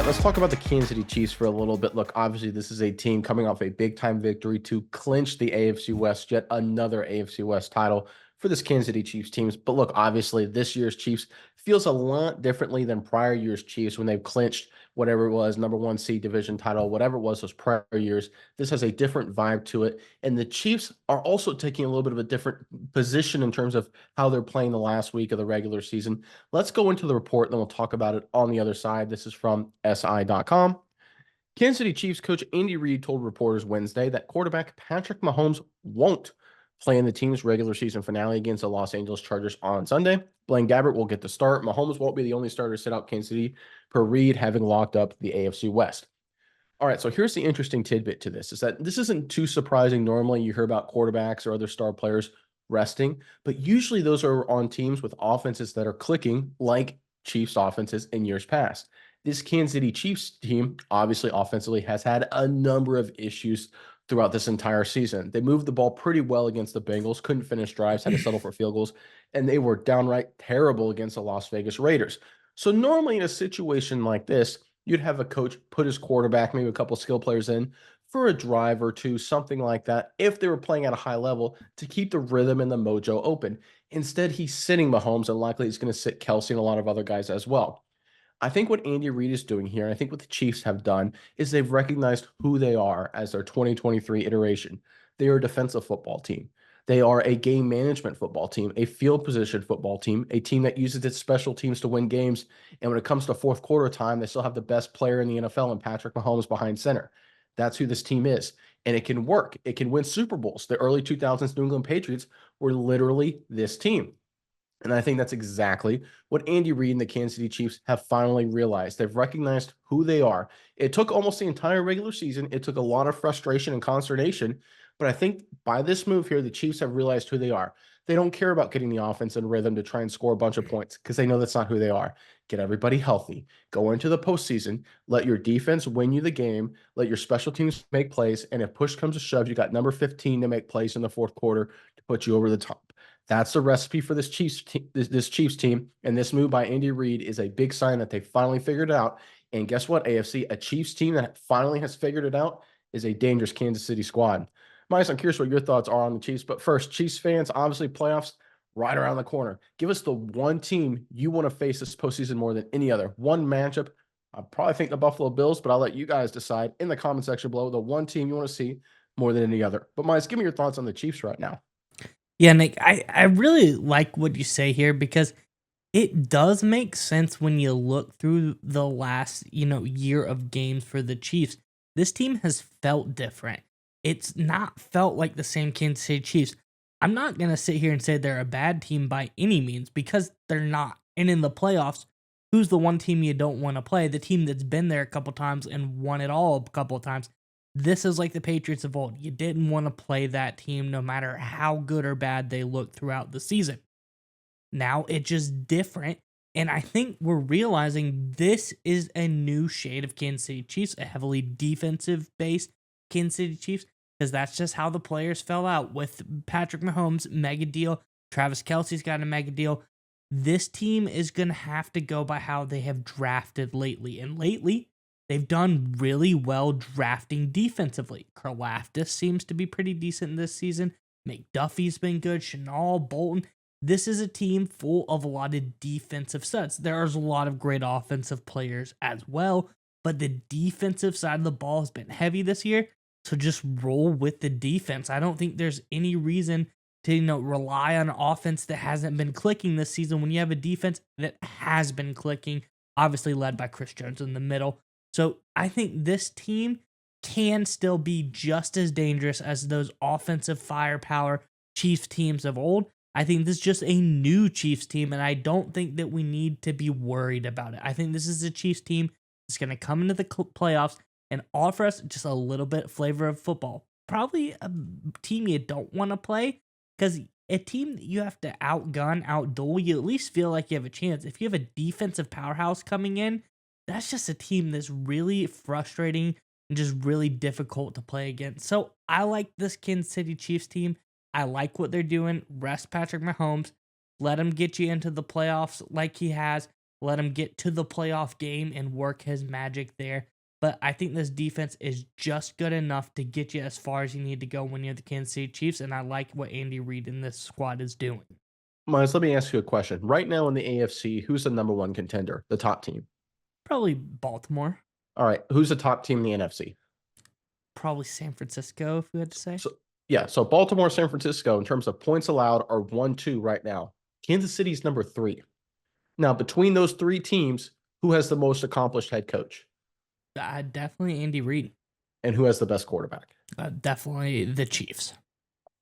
let's talk about the Kansas City Chiefs for a little bit. Look, obviously, this is a team coming off a big time victory to clinch the AFC West, yet another AFC West title for this Kansas City Chiefs teams. But look, obviously, this year's Chiefs feels a lot differently than prior year's Chiefs when they've clinched whatever it was, number one seed division title, whatever it was those prior years. This has a different vibe to it. And the Chiefs are also taking a little bit of a different position in terms of how they're playing the last week of the regular season. Let's go into the report, and then we'll talk about it on the other side. This is from SI.com. Kansas City Chiefs coach Andy Reid told reporters Wednesday that quarterback Patrick Mahomes won't play in the team's regular season finale against the Los Angeles Chargers on Sunday. Blaine Gabbert will get the start. Mahomes won't be the only starter to sit out Kansas City, per Reid having locked up the AFC West. All right, so here's the interesting tidbit to this, is that this isn't too surprising. Normally, you hear about quarterbacks or other star players resting, but usually those are on teams with offenses that are clicking, like Chiefs offenses in years past. This Kansas City Chiefs team, obviously offensively, has had a number of issues throughout this entire season. They moved the ball pretty well against the Bengals, couldn't finish drives, had to settle for field goals, and they were downright terrible against the Las Vegas Raiders. So normally in a situation like this, you'd have a coach put his quarterback, maybe a couple skill players in for a drive or two, something like that, if they were playing at a high level to keep the rhythm and the mojo open. Instead, he's sitting Mahomes, and likely he's going to sit Kelsey and a lot of other guys as well. I think what Andy Reid is doing here, I think what the Chiefs have done, is they've recognized who they are as their 2023 iteration. They are a defensive football team. They are a game management football team, a field position football team, a team that uses its special teams to win games. And when it comes to fourth quarter time, they still have the best player in the NFL in Patrick Mahomes behind center. That's who this team is. And it can work. It can win Super Bowls. The early 2000s New England Patriots were literally this team. And I think that's exactly what Andy Reid and the Kansas City Chiefs have finally realized. They've recognized who they are. It took almost the entire regular season. It took a lot of frustration and consternation. But I think by this move here, the Chiefs have realized who they are. They don't care about getting the offense in rhythm to try and score a bunch of points because they know that's not who they are. Get everybody healthy. Go into the postseason. Let your defense win you the game. Let your special teams make plays. And if push comes to shove, you got number 15 to make plays in the fourth quarter to put you over the top. That's the recipe for this Chiefs team, and this move by Andy Reid is a big sign that they finally figured it out. And guess what, AFC? A Chiefs team that finally has figured it out is a dangerous Kansas City squad. Miles, I'm curious what your thoughts are on the Chiefs. But first, Chiefs fans, obviously playoffs right around the corner. Give us the one team you want to face this postseason more than any other. One matchup. I probably think the Buffalo Bills, but I'll let you guys decide in the comment section below the one team you want to see more than any other. But Miles, give me your thoughts on the Chiefs right now. Yeah, Nick, I really like what you say here because it does make sense when you look through the last, year of games for the Chiefs. This team has felt different. It's not felt like the same Kansas City Chiefs. I'm not going to sit here and say they're a bad team by any means because they're not. And in the playoffs, who's the one team you don't want to play? The team that's been there a couple times and won it all a couple of times. This is like the Patriots of old. You didn't want to play that team no matter how good or bad they looked throughout the season. Now it's just different. And I think we're realizing this is a new shade of Kansas City Chiefs, a heavily defensive based Kansas City Chiefs, because that's just how the players fell out with Patrick Mahomes, mega deal. Travis Kelce's got a mega deal. This team is going to have to go by how they have drafted lately. And lately, they've done really well drafting defensively. Karlaftis seems to be pretty decent this season. McDuffie's been good. Chenal, Bolton. This is a team full of a lot of defensive studs. There's a lot of great offensive players as well, but the defensive side of the ball has been heavy this year. So just roll with the defense. I don't think there's any reason to rely on an offense that hasn't been clicking this season when you have a defense that has been clicking, obviously led by Chris Jones in the middle. So I think this team can still be just as dangerous as those offensive firepower Chiefs teams of old. I think this is just a new Chiefs team, and I don't think that we need to be worried about it. I think this is a Chiefs team that's going to come into the playoffs and offer us just a little bit flavor of football. Probably a team you don't want to play because a team that you have to outgun, outduel, you at least feel like you have a chance. If you have a defensive powerhouse coming in, that's just a team that's really frustrating and just really difficult to play against. So I like this Kansas City Chiefs team. I like what they're doing. Rest Patrick Mahomes. Let him get you into the playoffs like he has. let him get to the playoff game and work his magic there. But I think this defense is just good enough to get you as far as you need to go when you're the Kansas City Chiefs, and I like what Andy Reid and this squad is doing. Miles, let me ask you a question. Right now in the AFC, who's the number one contender, the top team? Probably Baltimore, All right, who's the top team in the NFC? probably San Francisco, if we had to say. So yeah, so Baltimore, San Francisco, in terms of points allowed, are 1-2 right now. Kansas City's number 3. Now, between those 3 teams, who has the most accomplished head coach? Definitely Andy Reid. And who has the best quarterback? Definitely the Chiefs.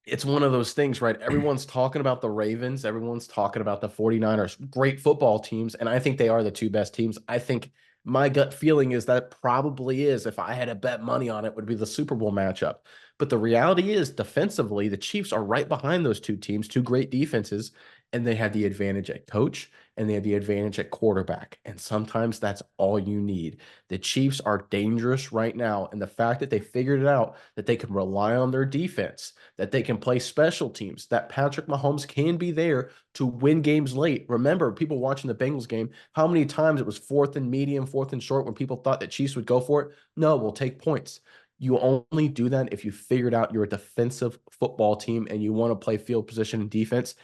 It's one of those things, right? Everyone's talking about the Ravens, everyone's talking about the 49ers, great football teams, and I think they are the 2 best teams. I think my gut feeling is that probably is, if I had to bet money on it, would be the Super Bowl matchup. But the reality is, defensively, the Chiefs are right behind those 2 teams, 2 great defenses, and they have the advantage at coach and they have the advantage at quarterback. And sometimes that's all you need. The Chiefs are dangerous right now, and the fact that they figured it out, that they can rely on their defense, that they can play special teams, that Patrick Mahomes can be there to win games late. Remember, people watching the Bengals game, how many times it was 4th and medium, 4th and short when people thought that Chiefs would go for it? No, we'll take points. You only do that if you figured out you're a defensive football team and you want to play field position and defense,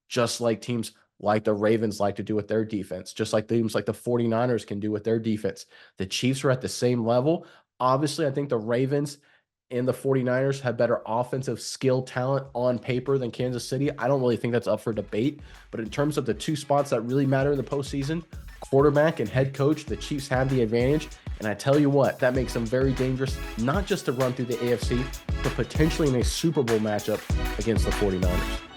just like teams like the Ravens like to do with their defense, just like teams like the 49ers can do with their defense. The Chiefs are at the same level. Obviously, I think the Ravens and the 49ers have better offensive skill talent on paper than Kansas City. I don't really think that's up for debate. But in terms of the 2 spots that really matter in the postseason, quarterback and head coach, the Chiefs have the advantage. And I tell you what, that makes them very dangerous, not just to run through the AFC, but potentially in a Super Bowl matchup against the 49ers.